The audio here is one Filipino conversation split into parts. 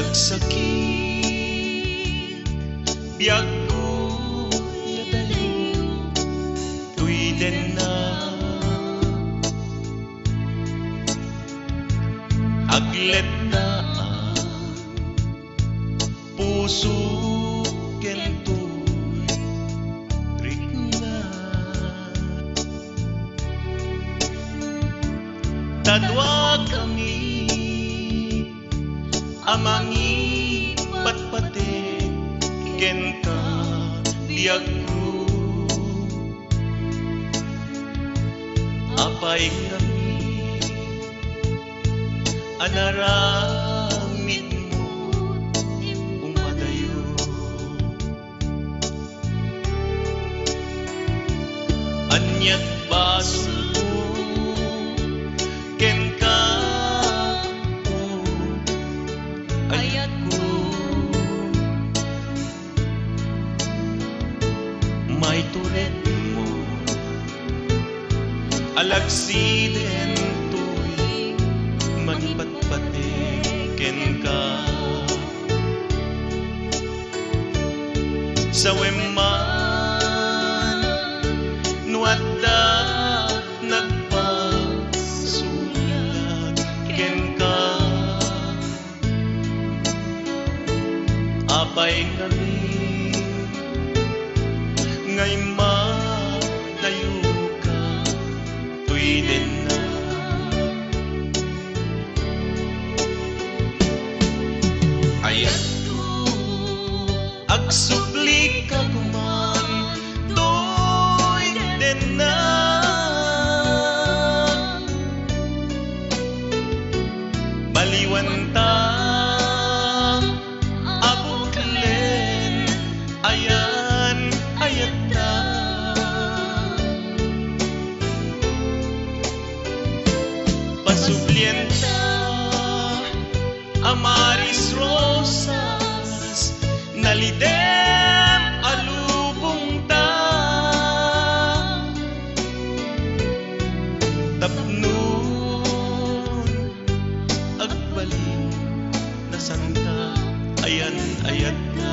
nagsakit biag ko yadaliw tuilen na aglet na puso kentoy riknat tadwa kami amangi patpate kenta biag ko apay kami anaramid mo umadayo anyag baso ken ka ayat ko may tulet mo alagsiden to'y magpatpatiken ka sa weman nuadda nagpasulat ken ka apay kami ngay malayo ka tuwiden na ayat ko agsubli ka kuman tuwiden na baliwan ta ayan ayat na pasublien ta amaris rosas nalidem alubong ta tapnon agbalin na santa ayan ayat na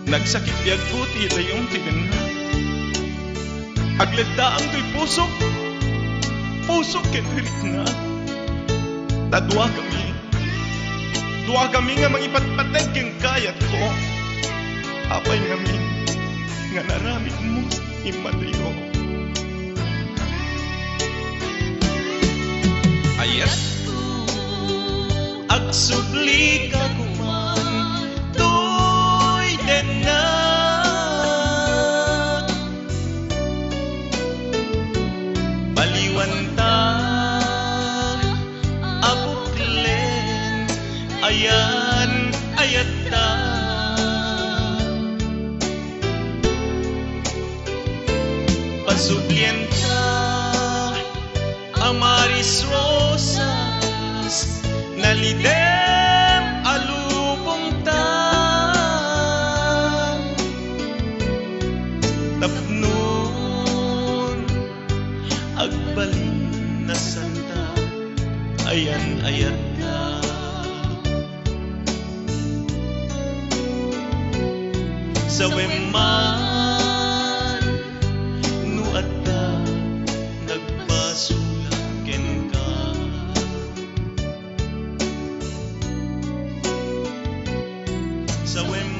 nagsakit biag puti dayong tinenna agledda ang to'y puso kenwirik na tadwa kami nga mangipatpateg keng kayat ko apay ngamin nga naramid mo imadayo ayat ko agsubli ka kuman na baliwan ta abuklen ayan ayat ta pasublien ta amaris rosas nalidem alubong ta tapnon agbalin na santa ayan ayat na sa weman nuadda nagpasulaken ka sa weman